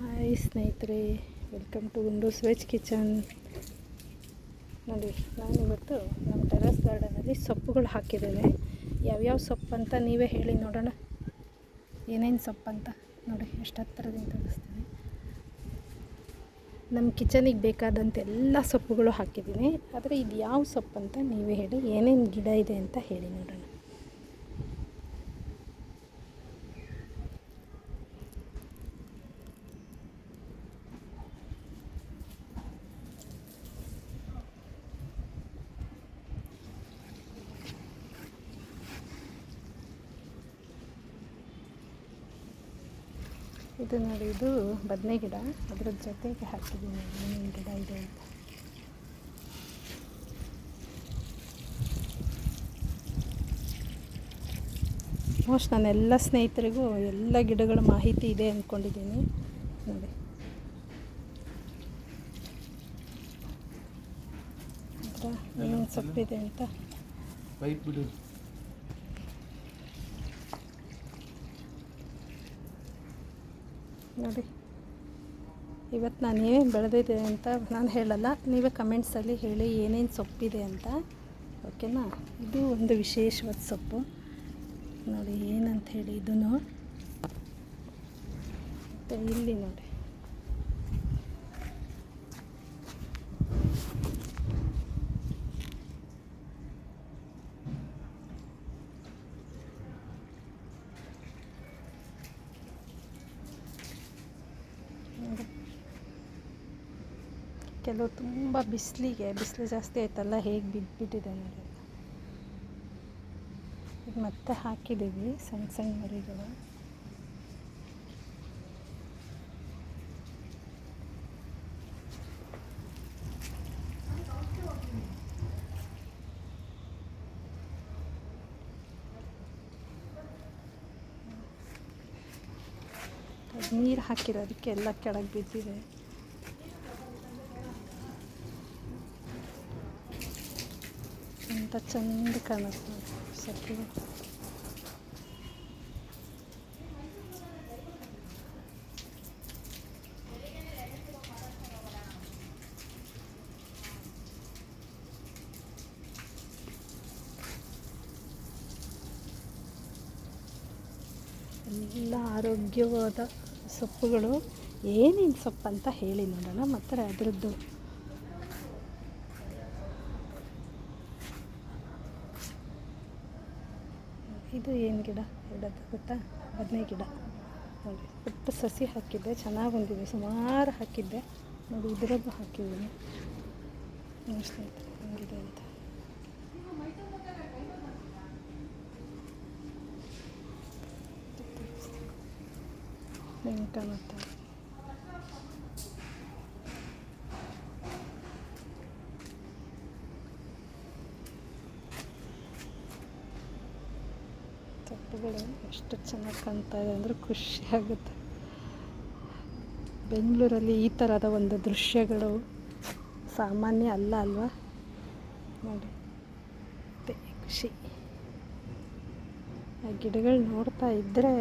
Hi ಸ್ನೇಹಿತರೆ, welcome to Windows Veg Kitchen. ನೋಡಿ, ನಾನಿವತ್ತು ನಮ್ಮ ಟೆರೆಸ್ ಗಾರ್ಡನಲ್ಲಿ ಸೊಪ್ಪುಗಳು ಹಾಕಿದ್ದೇನೆ. ಯಾವ್ಯಾವ ಸೊಪ್ಪು ಅಂತ ನೀವೇ ಹೇಳಿ ನೋಡೋಣ. ಏನೇನು ಸೊಪ್ಪು ಅಂತ ನೋಡಿ, ಎಷ್ಟು ಹತ್ತಿರದಿಂದ ತೋರಿಸ್ತೀನಿ. ನಮ್ಮ ಕಿಚನಿಗೆ ಬೇಕಾದಂಥ ಎಲ್ಲ ಸೊಪ್ಪುಗಳು ಹಾಕಿದ್ದೀನಿ. ಆದರೆ ಇದು ಯಾವ ಸೊಪ್ಪು ಅಂತ ನೀವೇ ಹೇಳಿ, ಏನೇನು ಗಿಡ ಇದೆ ಅಂತ ಹೇಳಿ ನೋಡೋಣ. ಇದು ನೋಡಿ, ಇದು ಬದನೆ ಗಿಡ. ಅದರ ಜೊತೆಗೆ ಹಾಕಿದ್ದೀನಿ ಏನೇನು ಗಿಡ ಇದೆ ಅಂತ. ಆಲ್ಮೋಸ್ಟ್ ನಾನೆಲ್ಲ ಸ್ನೇಹಿತರಿಗೂ ಎಲ್ಲ ಗಿಡಗಳ ಮಾಹಿತಿ ಇದೆ ಅಂದ್ಕೊಂಡಿದ್ದೀನಿ. ನೋಡಿ, ಅದರ ಏನೇನು ಸೊಪ್ಪಿದೆ ಅಂತ. ನೋಡಿ, ಇವತ್ತು ನಾನು ಏನೇನು ಬೆಳೆದಿದೆ ಅಂತ ನಾನು ಹೇಳಲ್ಲ, ನೀವೇ ಕಮೆಂಟ್ಸಲ್ಲಿ ಹೇಳಿ ಏನೇನು ಸೊಪ್ಪಿದೆ ಅಂತ, ಓಕೆನಾ. ಇದು ಒಂದು ವಿಶೇಷವಾದ ಸೊಪ್ಪು ನೋಡಿ, ಏನಂತ ಹೇಳಿ. ಇದನ್ನು ಮತ್ತು ಇಲ್ಲಿ ನೋಡಿ, ಕೆಲವು ತುಂಬ ಬಿಸಿಲು ಜಾಸ್ತಿ ಆಯ್ತಲ್ಲ, ಹೇಗೆ ಬಿದ್ದುಬಿಟ್ಟಿದೆ ನೋಡಿ. ಈಗ ಮತ್ತೆ ಹಾಕಿದ್ದೀವಿ ಸಣ್ಣ ಸಣ್ಣ ಮರಿಗಳು. ನೀರು ಹಾಕಿರೋದಕ್ಕೆ ಎಲ್ಲ ಕೆಳಗೆ ಬಿದ್ದಿದೆ. ಅಂತ ಚೆಂದ ಕಾಣುತ್ತೆ ಸೊಪ್ಪು. ಎಲ್ಲ ಆರೋಗ್ಯವಾದ ಸೊಪ್ಪುಗಳು. ಏನೇನು ಸೊಪ್ಪು ಅಂತ ಹೇಳಿ ನೋಡೋಣ. ಮತ್ತು ಅದರದ್ದು ಇದು ಏನು ಗಿಡ ಇಡೋದು ಗೊತ್ತಾ? ಬದನೆ ಗಿಡ ನೋಡಿ. ಪುಟ್ಟ ಸಸಿ ಹಾಕಿದ್ದೆ, ಚೆನ್ನಾಗಿ ಬಂದಿದೆ. ಸುಮಾರು ಹಾಕಿದ್ದೆ ನೋಡಿ. ಇದರದ್ದು ಹಾಕಿದ್ದೀನಿ. ಸ್ನೇಹಿತರೆ, ಹೆಂಗಿದೆ ಅಂತ. ಹೆಂಗೆ ಕಾಣುತ್ತೆ. ಸೊಪ್ಪುಗಳು ಎಷ್ಟು ಚೆನ್ನಾಗಿ ಕಾಣ್ತಾ ಇದೆ ಅಂದರೆ ಖುಷಿ ಆಗುತ್ತೆ. ಬೆಂಗಳೂರಲ್ಲಿ ಈ ಥರದ ಒಂದು ದೃಶ್ಯಗಳು ಸಾಮಾನ್ಯ ಅಲ್ಲ ಅಲ್ವಾ? ನೋಡಿ, ಖುಷಿ. ಆ ಗಿಡಗಳು ನೋಡ್ತಾ ಇದ್ದರೆ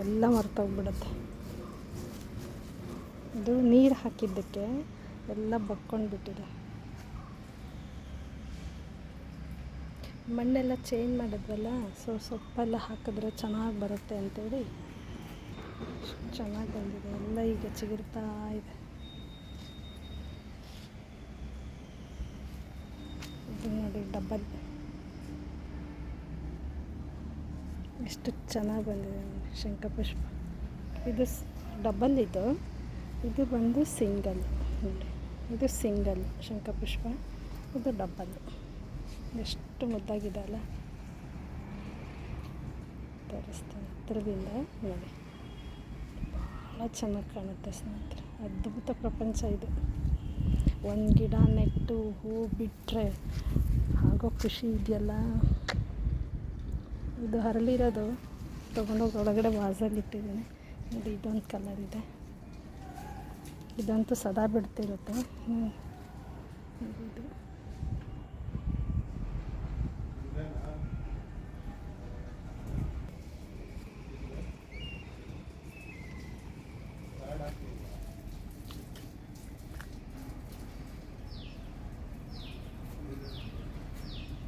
ಎಲ್ಲ ಮರ್ತೋಗ್ಬಿಡುತ್ತೆ. ಇದು ನೀರು ಹಾಕಿದ್ದಕ್ಕೆ ಎಲ್ಲ ಬಕ್ಕೊಂಡು ಬಿಟ್ಟಿದೆ. ಮಣ್ಣೆಲ್ಲ ಚೇಂಜ್ ಮಾಡಿದ್ವಲ್ಲ, ಸೊಪ್ಪೆಲ್ಲ ಹಾಕಿದ್ರೆ ಚೆನ್ನಾಗಿ ಬರುತ್ತೆ ಅಂತೇಳಿ ಚೆನ್ನಾಗಿ ಬಂದಿದೆ. ಎಲ್ಲ ಈಗ ಚಿಗುರ್ತಾ ಇದೆ. ಇದು ನೋಡಿ, ಡಬ್ಬಲ್ ಎಷ್ಟು ಚೆನ್ನಾಗಿ ಬಂದಿದೆ. ಶಂಖಪುಷ್ಪ ಇದು ಡಬ್ಬಲ್. ಇದು ಬಂದು ಸಿಂಗಲ್ ನೋಡಿ. ಇದು ಸಿಂಗಲ್ ಶಂಖಪುಷ್ಪ, ಇದು ಡಬ್ಬಲ್. ಎಷ್ಟು ಮುದ್ದಾಗಿದೆ ಅಲ್ಲ. ತೋರಿಸ್ತೀನಿ ಹತ್ರದಿಂದ ನೋಡಿ. ಭಾಳ ಚೆನ್ನಾಗಿ ಕಾಣುತ್ತೆ ಸ್ನೇಹಿತರೆ. ಅದ್ಭುತ ಪ್ರಪಂಚ ಇದು. ಒಂದು ಗಿಡ ನೆಟ್ಟು ಹೂ ಬಿಟ್ಟರೆ ಆಗೋ ಖುಷಿ ಇದೆಯಲ್ಲ. ಇದು ಹರಳಿರೋದು ತೊಗೊಂಡೋಗಿ ಒಳಗಡೆ ವಾಸಲ್ಲಿ ಇಟ್ಟಿದ್ದೀನಿ ನೋಡಿ. ಇದೊಂದು ಕಲರ್ ಇದೆ. ಇದಂತೂ ಸದಾ ಬಿಡ್ತಿರುತ್ತೆ. ಇದು